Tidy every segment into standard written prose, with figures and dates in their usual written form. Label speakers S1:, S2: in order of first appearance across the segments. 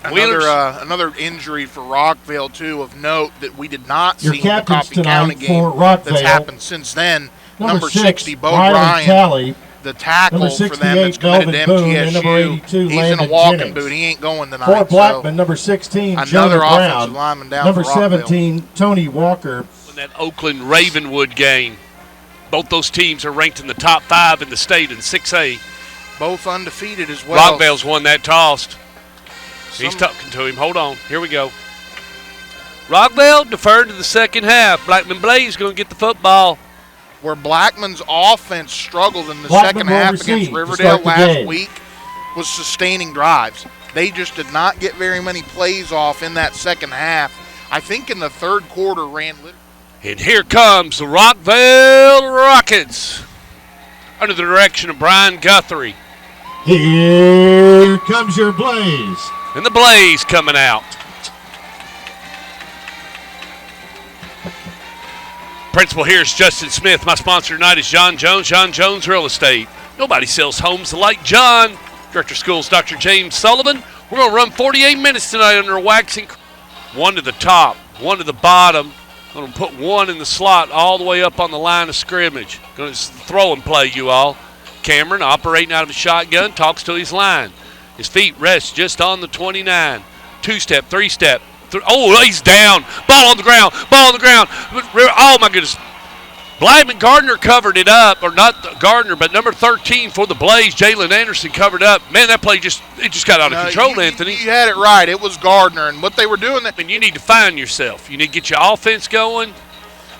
S1: Another injury for Rockvale, too, of note that we did not see in the Coffee County game that's happened since then. Number 60, Bo Bryant, the tackle for them that's committed to MTSU. He's in a walking boot. He ain't going tonight.
S2: For Blackman, number 16,
S1: another offensive lineman down
S2: number
S1: for Rockvale.
S2: 17, Tony Walker.
S3: In that Oakland-Ravenwood game, both those teams are ranked in the top 5 in the state in 6A.
S1: Both undefeated as well.
S3: Rockvale's won that toss. He's talking to him. Hold on. Here we go. Rockvale deferred to the second half. Blackman Blaze going to get the football.
S1: Where Blackman's offense struggled in the second half against Riverdale last week was sustaining drives. They just did not get very many plays off in that second half. I think in the third quarter ran.
S3: And here comes the Rockvale Rockets under the direction of Brian Guthrie.
S2: Here comes your Blaze.
S3: And the Blaze coming out. Principal here is Justin Smith. My sponsor tonight is John Jones, John Jones Real Estate. Nobody sells homes like John. Director of Schools, Dr. James Sullivan. We're going to run 48 minutes tonight under a waxing. One to the top, one to the bottom. Going to put one in the slot all the way up on the line of scrimmage. Going to throw and play, you all. Cameron, operating out of a shotgun, talks to his line. His feet rest just on the 29. Two-step, three-step. Oh, he's down. Ball on the ground. Ball on the ground. Oh, my goodness. Blackman Gardner covered it up, or not Gardner, but number 13 for the Blaze, Jalen Anderson covered up. Man, that play just got out of control, Anthony.
S1: You had it right. It was Gardner, and what they were doing.
S3: And you need to find yourself. You need to get your offense going.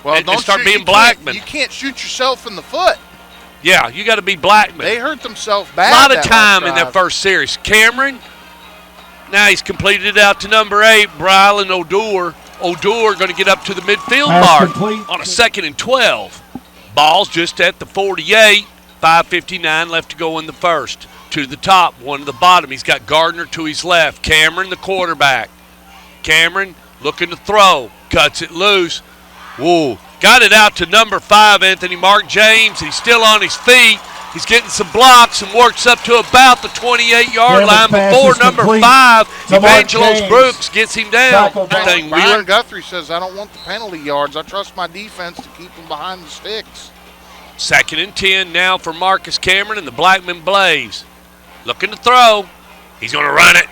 S1: Well,
S3: and start being Blackman.
S1: You can't shoot yourself in the foot.
S3: Yeah, you got to be Blackman.
S1: They hurt themselves bad.
S3: A lot of time in that first series. Cameron. Now he's completed it out to number 8, Brylan O'Dour. O'Dour going to get up to the midfield mark on a 2nd and 12. Ball's just at the 48. 5:59 left to go in the first. Two to the top, one to the bottom. He's got Gardner to his left. Cameron, the quarterback. Cameron looking to throw. Cuts it loose. Whoa. Got it out to number 5, Anthony Mark James. He's still on his feet. He's getting some blocks and works up to about the 28-yard line before number 5, Evangelos Brooks, gets him down.
S1: Brian Guthrie says, I don't want the penalty yards. I trust my defense to keep them behind the sticks.
S3: 2nd and 10 now for Marcus Cameron and the Blackman Blaze. Looking to throw. He's going to run it.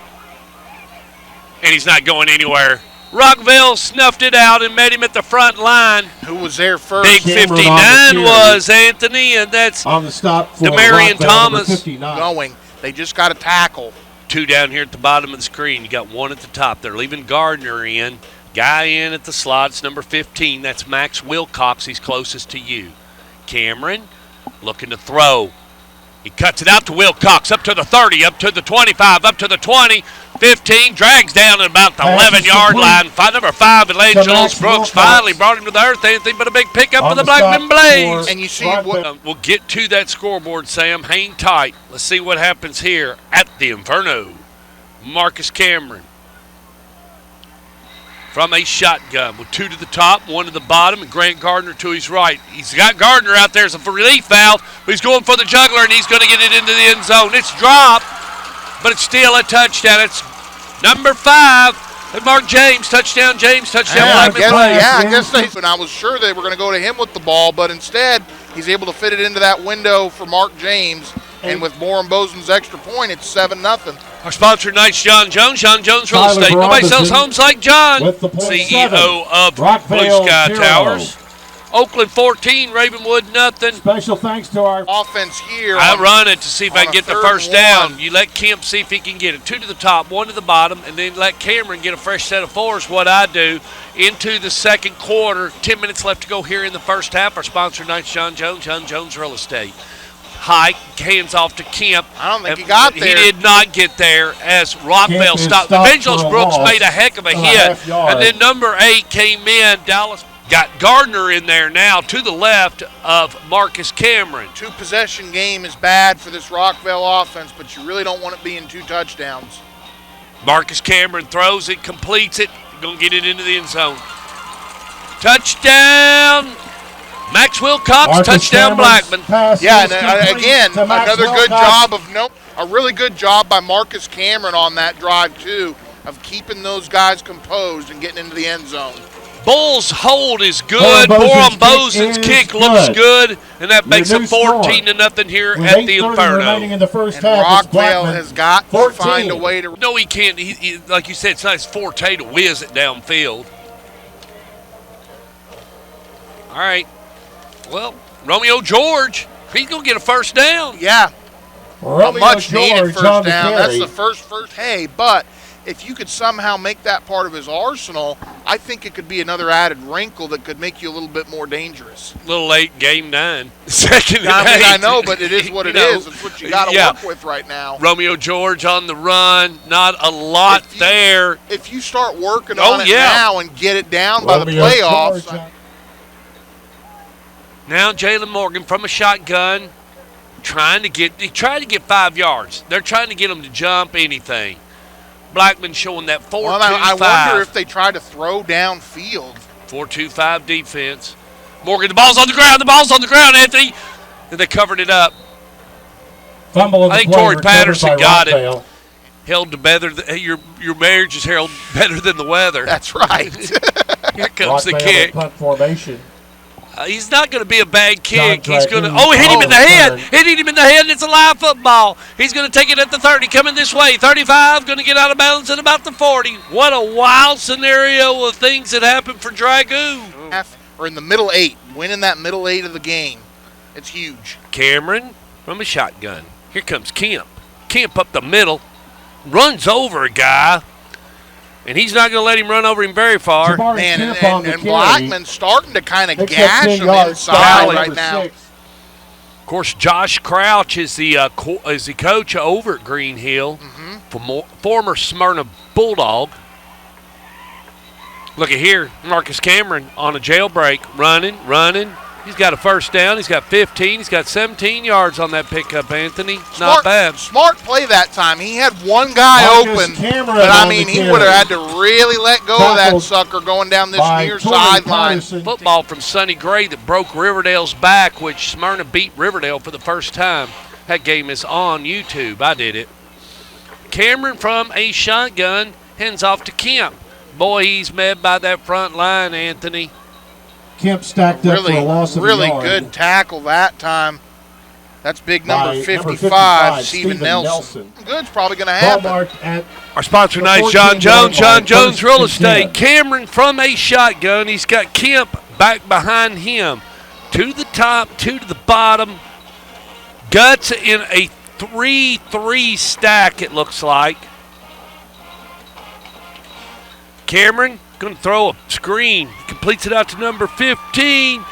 S3: And he's not going anywhere. Rockvale snuffed it out and met him at the front line.
S1: Who was there first?
S3: Big 59 was Anthony, and that's
S2: on the stop for
S3: Demarion Thomas.
S1: Going. They just got a tackle.
S3: 2 down here at the bottom of the screen. You got 1 at the top. They're leaving Gardner in. Guy in at the slot. It's number 15. That's Max Wilcox. He's closest to you. Cameron looking to throw. He cuts it out to Wilcox, up to the 30, up to the 25, up to the 20, 15, drags down at about the 11-yard line. Number 5, Evangelos Brooks finally brought him to the earth, Anthony, but a big pickup for the Blackman Blaze.
S1: And you see
S3: we'll get to that scoreboard, Sam. Hang tight. Let's see what happens here at the Inferno. Marcus Cameron from a shotgun with 2 to the top, 1 to the bottom, and Grant Gardner to his right. He's got Gardner out there as a relief valve, but he's going for the juggler, and he's going to get it into the end zone. It's dropped, but it's still a touchdown. It's number 5, and Mark James, touchdown,
S1: I guess and I was sure they were going to go to him with the ball, but instead he's able to fit it into that window for Mark James, and with Moore Bozen's extra point, it's 7-0.
S3: Our sponsor tonight's John Jones Real Estate. Nobody sells homes like John. CEO of Blue Sky Towers. Oakland 14, Ravenwood nothing.
S2: Special thanks to our
S1: offense here.
S3: I run it to see if I can get the first down. You let Kemp see if he can get it. 2 to the top, 1 to the bottom, and then let Cameron get a fresh set of 4s, what I do, into the second quarter. 10 minutes left to go here in the first half. Our sponsor tonight's John Jones Real Estate. Hike, hands off to Kemp.
S1: I don't think he got there.
S3: He did not get there as Rockvale stopped. Evangelos Brooks made a heck of a hit. And then number 8 came in. Dallas got Gardner in there now to the left of Marcus Cameron.
S1: 2-possession game is bad for this Rockvale offense, but you really don't want it being 2 touchdowns.
S3: Marcus Cameron throws it, completes it. Going to get it into the end zone. Touchdown. Max Wilcox, touchdown Blackman.
S1: Yeah, and again, another good job a really good job by Marcus Cameron on that drive too. of keeping those guys composed and getting into the end zone.
S3: Bull's hold is good. Boron Bozen's kick looks good, and that makes it 14-0 here at the Inferno.
S2: In the first
S1: and
S2: half,
S1: Rockvale has got to find a way to.
S3: No, he can't. He, like you said, it's not his forte to whiz it downfield. All right. Well, Romeo George, he's going to get a first down.
S1: Yeah. A much needed first down. That's the first. Hey, but if you could somehow make that part of his arsenal, I think it could be another added wrinkle that could make you a little bit more dangerous.
S3: A little late, game 9. Second and 8.
S1: I know, but it is what it is. It's what you got to work with right now.
S3: Romeo George on the run, not a lot there.
S1: If you start working on it now and get it down by the playoffs.
S3: Now Jalen Morgan from a shotgun, trying to get 5 yards. They're trying to get him to jump anything. Blackman showing that 4-2-5.
S1: Well, I wonder if they try to throw downfield.
S3: 4-2-5 defense. Morgan, the ball's on the ground, Anthony. And they covered it up.
S2: Fumble.
S3: I think Torrey Patterson got it. Held to better. Your marriage is held better than the weather.
S1: That's right.
S3: Here comes the kick.
S2: Punt formation.
S3: He's not going to be a bad kick. He's going to. Oh, hit him in the head. Hit him in the head, and it's a live football. He's going to take it at the 30, coming this way. 35, going to get out of bounds at about the 40. What a wild scenario of things that happened for Dragoon.
S1: Or in the middle 8, winning that middle 8 of the game. It's huge.
S3: Cameron from a shotgun. Here comes Kemp. Kemp up the middle. Runs over a guy. And he's not going to let him run over him very far.
S1: Man, and Blackman's starting to kind of gash him inside right now.
S3: Of course, Josh Crouch is the coach over at Green Hill, former Smyrna Bulldog. Look at here, Marcus Cameron on a jailbreak, running. He's got a first down. He's got 15. He's got 17 yards on that pickup, Anthony. Not bad.
S1: Smart play that time. He had one guy open, but, I mean, he would have had to really let go of that sucker going down this near sideline.
S3: Football from Sonny Gray that broke Riverdale's back, which Smyrna beat Riverdale for the first time. That game is on YouTube. I did it. Cameron from a shotgun hands off to Kemp. Boy, he's met by that front line, Anthony.
S2: Kemp stacked up for a loss of a yard.
S1: Really good tackle that time. That's big number 55, Steven Nelson. Good's probably going to happen.
S3: Our sponsor tonight is John Jones. John Jones Real Estate. Cameron from a shotgun. He's got Kemp back behind him. To the top, two to the bottom. Guts in a 3-3 stack, it looks like. Cameron going to throw a screen. Completes it out to number 15.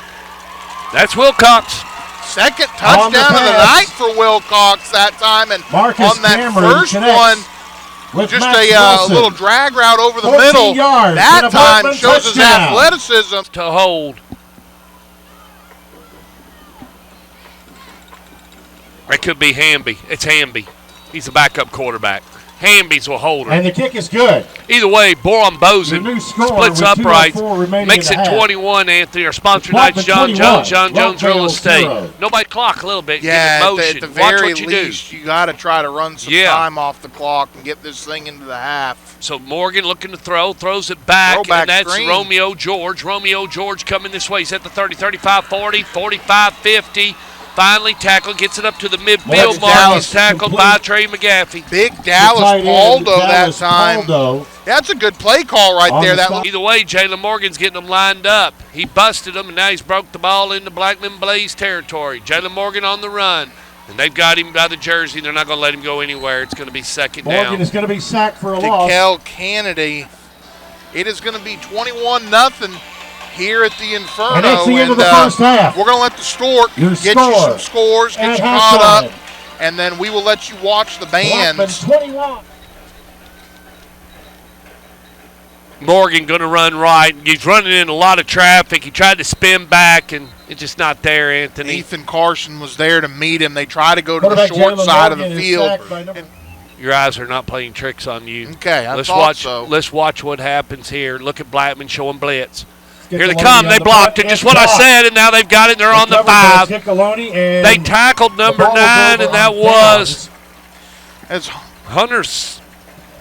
S3: That's Wilcox.
S1: Second touchdown of the night for Wilcox that time. And on that first one, just a little drag route over the middle. That time shows his athleticism.
S3: To hold. That could be Hamby. It's Hamby. He's a backup quarterback. Hamby's will hold her.
S2: And the kick is good.
S3: Either way, Boron Bozen splits upright, makes it 21, Anthony. Our sponsor tonight is John Jones, John Jones Real Estate. Nobody clock a little bit,
S1: yeah,
S3: get in motion.
S1: At the very least, you got to try to run some time off the clock and get this thing into the half.
S3: So Morgan looking to throw, throws it back, and that's Romeo George. Romeo George coming this way. He's at the 30, 35, 40, 45, 50. Finally tackled, gets it up to the midfield mark. He's tackled by Trey McGaffey.
S1: Big Dallas Baldo that time. That's a good play call right there.
S3: Either way, Jalen Morgan's getting them lined up. He busted them, and now he's broke the ball into Blackman Blaze territory. Jalen Morgan on the run. And they've got him by the jersey. They're not going to let him go anywhere. It's going to be second down.
S2: Morgan is going to be sacked for a loss.
S1: DeKel Kennedy. It is going to be 21-0. Here at the Inferno.
S2: And that's the end of the first half.
S1: We're going to let the Stork get you some scores, get you caught up, and then we will let you watch the bands.
S2: 21.
S3: Morgan going to run right. He's running in a lot of traffic. He tried to spin back, and it's just not there, Anthony.
S1: Ethan Carson was there to meet him. They try to go to the short side of the field.
S3: Your eyes are not playing tricks on you.
S1: Okay,
S3: let's watch what happens here. Look at Blackman showing blitz. Here they come. They blocked it. Just what I said, and now they've got it. They're on the 5. They tackled number 9, and that was Hunter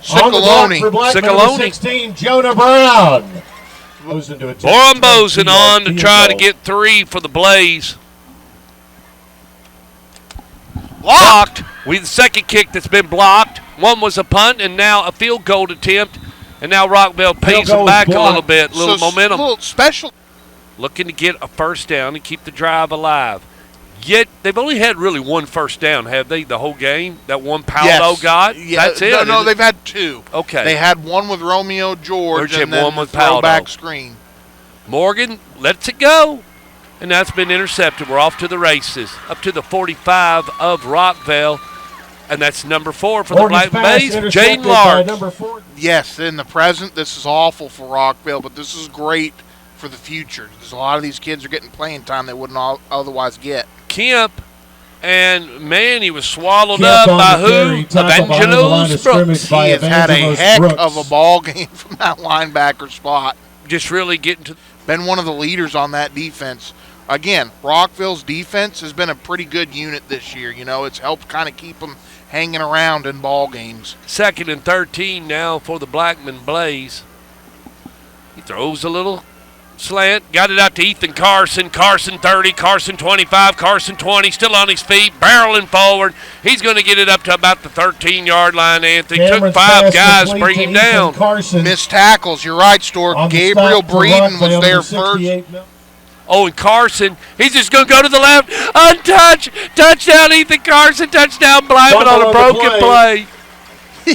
S3: Ciccolone.
S2: 16, Jonah Brown.
S3: Bozen on to try to get 3 for the Blaze. Blocked. The second kick that's been blocked. One was a punt and now a field goal attempt. And now Rockvale pays them back a little bit, a little momentum.
S1: Little special.
S3: Looking to get a first down and keep the drive alive. Yet they've only had really one first down, have they, the whole game? That one Paolo got?
S1: Yeah,
S3: that's it?
S1: No, they've had 2.
S3: Okay.
S1: They had one with Romeo George and then
S3: one with
S1: throwback screen.
S3: Morgan lets it go. And that's been intercepted. We're off to the races. Up to the 45 of Rockvale. And that's number 4 for the Blackman Bays, Jaden Lark.
S1: Yes, in the present, this is awful for Rockvale, but this is great for the future. There's a lot of these kids are getting playing time they wouldn't otherwise get.
S3: Kemp, and man, he was swallowed up by who? Evangelos Brooks.
S1: He has had a heck of a ball game from that linebacker spot.
S3: Just really getting to.
S1: Been one of the leaders on that defense. Again, Rockville's defense has been a pretty good unit this year. You know, it's helped kind of keep them hanging around in ball games.
S3: 2nd and 13 now for the Blackman Blaze. He throws a little slant, got it out to Ethan Carson. Carson 30, Carson 25, Carson 20, still on his feet, barreling forward. He's going to get it up to about the 13-yard line, Anthony.
S2: Cameron's
S3: took 5 guys to bring him down.
S2: Carson.
S1: Missed tackles, you're right, Stork. Gabriel Breeden was there first.
S3: Oh, and Carson, he's just going to go to the left. Untouched. Touchdown, Ethan Carson. Touchdown, Blackman on a broken play.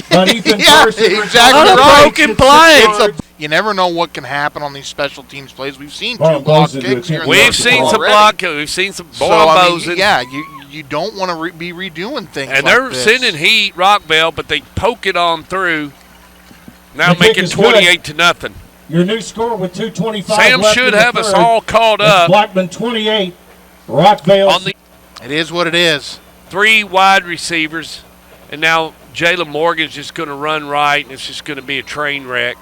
S2: But Ethan Carson
S1: exactly
S3: on a
S1: right.
S3: broken play.
S1: You never know what can happen on these special teams plays. We've seen 2 block kicks here.
S3: We've seen some block. We've seen some Bozen.
S1: Yeah, you don't want to be redoing things.
S3: And
S1: like
S3: they're
S1: this.
S3: sending heat Rockvale, but they poke it on through. Now making 28-0.
S2: Your new score with 2:25
S3: Sam
S2: left
S3: should
S2: in the
S3: have us
S2: third.
S3: all caught up.
S2: Blackman 28, Rockvale.
S1: It is what it is.
S3: 3 wide receivers, and now Jalen Morgan's just going to run right, and it's just going to be a train wreck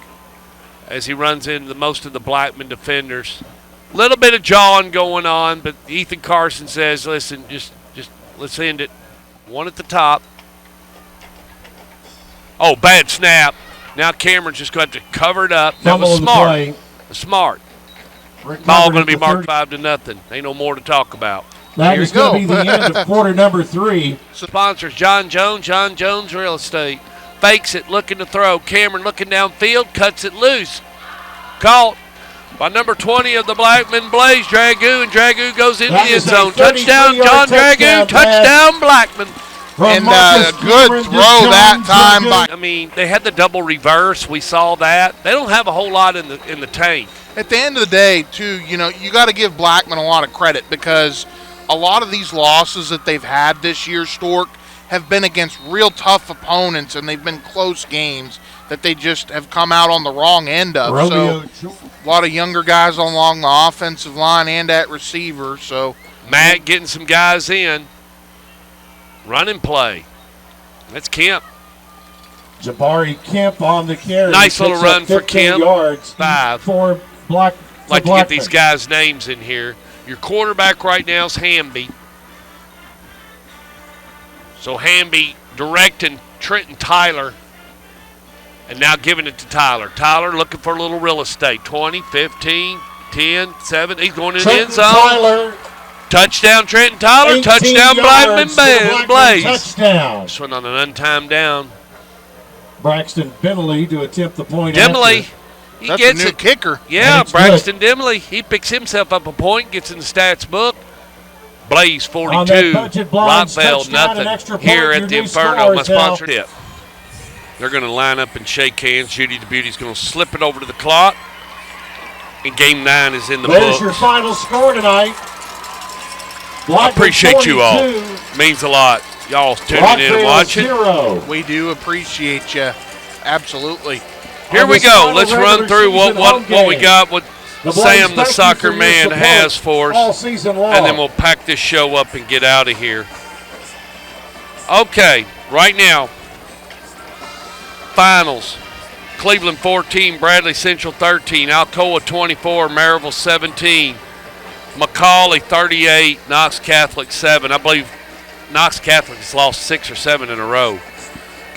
S3: as he runs into most of the Blackman defenders. A little bit of jawing going on, but Ethan Carson says, listen, just let's end it. One at the top. Oh, bad snap. Now Cameron's just going to have to cover it up. That was smart. Smart. Ball going to be marked 5-0. Ain't no more to talk about.
S2: That is going to be the end of quarter number 3.
S3: Sponsors John Jones Real Estate. Fakes it, looking to throw. Cameron looking downfield, cuts it loose. Caught by number 20 of the Blackman Blaze, Dragoo, and Dragoo goes into the end zone. Touchdown, John Dragoo. Touchdown, Blackman.
S1: And a good throw that time by.
S3: I mean, they had the double reverse. We saw that. They don't have a whole lot in the tank.
S1: At the end of the day, too, you know, you got to give Blackman a lot of credit because a lot of these losses that they've had this year, Stork, have been against real tough opponents, and they've been close games that they just have come out on the wrong end of. So a lot of younger guys along the offensive line and at receiver. So
S3: Matt getting some guys in. Running play. That's Kemp.
S2: Jabari Kemp on the carry.
S3: Nice little run for Kemp.
S2: Yards.
S3: 5.
S2: For Blackman.
S3: Like to get these guys' names in here. Your quarterback right now is Hamby. So Hamby directing Trenton Tyler. And now giving it to Tyler. Tyler looking for a little real estate. 20, 15, 10, 7. He's going in the end zone.
S2: Tyler.
S3: Touchdown, Trenton Tyler. Touchdown, Blackman Blaze.
S2: Touchdown.
S3: This one on an untimed down.
S2: Braxton Dimley to attempt the point.
S3: Dimley. He
S1: that's
S3: gets
S1: a new
S3: it.
S1: kicker.
S3: Yeah, Braxton Dimley. He picks himself up a point, gets in the stats book. Blaze 42. Rockvale nothing. Here at the Inferno, my sponsor tip. They're going to line up and shake hands. Judy the Beauty's going to slip it over to the clock. And game 9 is in the books.
S2: There's your final score tonight.
S3: I appreciate you all. Means a lot. Y'all tuning in and watching.
S2: 0.
S1: We do appreciate you. Absolutely.
S3: Here we go. Let's run through what we got, what Sam the soccer man has for us. And then we'll pack this show up and get out of here. Okay, right now, finals. Cleveland 14, Bradley Central 13, Alcoa 24, Maryville 17. McCauley 38, Knox Catholic 7. I believe Knox Catholic has lost 6 or 7 in a row.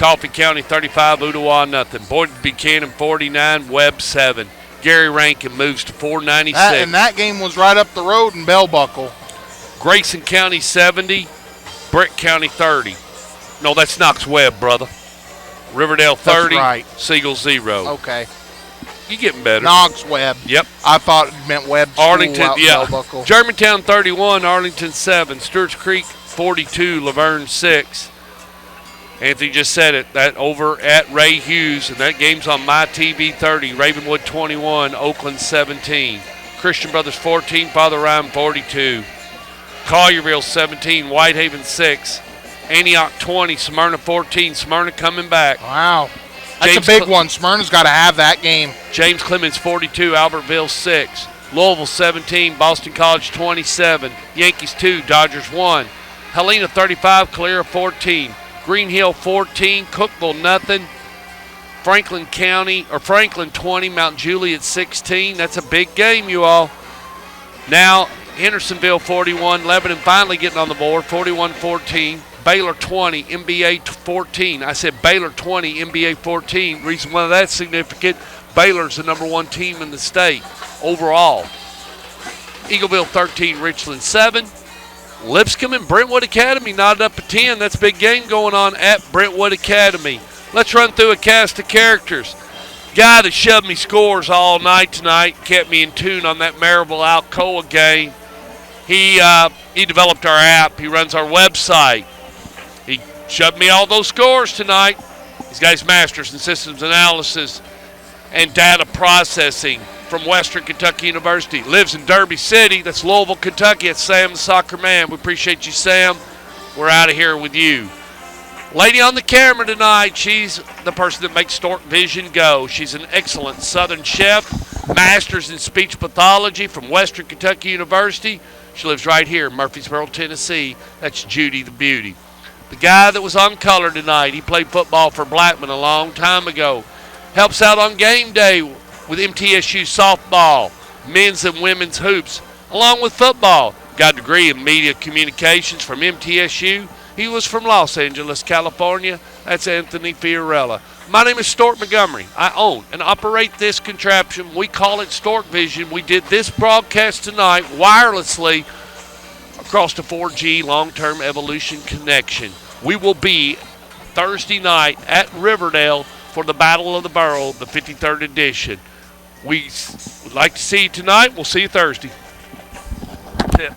S3: Coffee County 35, Ottawa nothing. Boyd Buchanan 49, Webb 7. Gary Rankin moves to 496.
S1: And that game was right up the road in Bell Buckle.
S3: Grayson County 70, Brick County 30. No, that's Knox Webb, brother. Riverdale 30,
S1: right.
S3: Siegel 0.
S1: Okay.
S3: You getting better.
S1: Knox Webb.
S3: Yep.
S1: I thought it meant Webb School
S3: Arlington,
S1: out in
S3: yeah.
S1: Bell Buckle.
S3: Germantown 31, Arlington 7. Stewart's Creek 42, Laverne 6. Anthony just said it. That over at Ray Hughes, and that game's on My TV 30. Ravenwood 21, Oakland 17. Christian Brothers 14, Father Ryan 42. Collierville 17, Whitehaven 6. Antioch 20, Smyrna 14. Smyrna coming back.
S1: Wow. That's a big one. Smyrna's got to have that game.
S3: James Clemens 42, Albertville 6. Louisville 17, Boston College 27. Yankees 2, Dodgers 1. Helena 35, Calera 14. Green Hill 14, Cookville nothing. Franklin 20, Mount Juliet 16. That's a big game, you all. Now Hendersonville 41, Lebanon finally getting on the board, 41-14. Baylor 20, NBA 14. I said Baylor 20, NBA 14. Reason why that's significant, Baylor's the number 1 team in the state overall. Eagleville 13, Richland 7. Lipscomb and Brentwood Academy knotted up a 10. That's a big game going on at Brentwood Academy. Let's run through a cast of characters. Guy that shoved me scores all night tonight, kept me in tune on that Maryville-Alcoa game. He developed our app. He runs our website. He shoved me all those scores tonight. He's got his master's in systems analysis and data processing from Western Kentucky University. Lives in Derby City. That's Louisville, Kentucky. It's Sam the Soccer Man. We appreciate you, Sam. We're out of here with you. Lady on the camera tonight, she's the person that makes Stork Vision go. She's an excellent Southern chef, master's in speech pathology from Western Kentucky University. She lives right here in Murfreesboro, Tennessee. That's Judy the Beauty. The guy that was on color tonight, he played football for Blackman a long time ago. Helps out on game day with MTSU softball, men's and women's hoops, along with football. Got a degree in media communications from MTSU. He was from Los Angeles, California. That's Anthony Fiorella. My name is Stork Montgomery. I own and operate this contraption. We call it Stork Vision. We did this broadcast tonight wirelessly across the 4G long-term evolution connection. We will be Thursday night at Riverdale for the Battle of the Borough, the 53rd edition. We would like to see you tonight. We'll see you Thursday. That's it.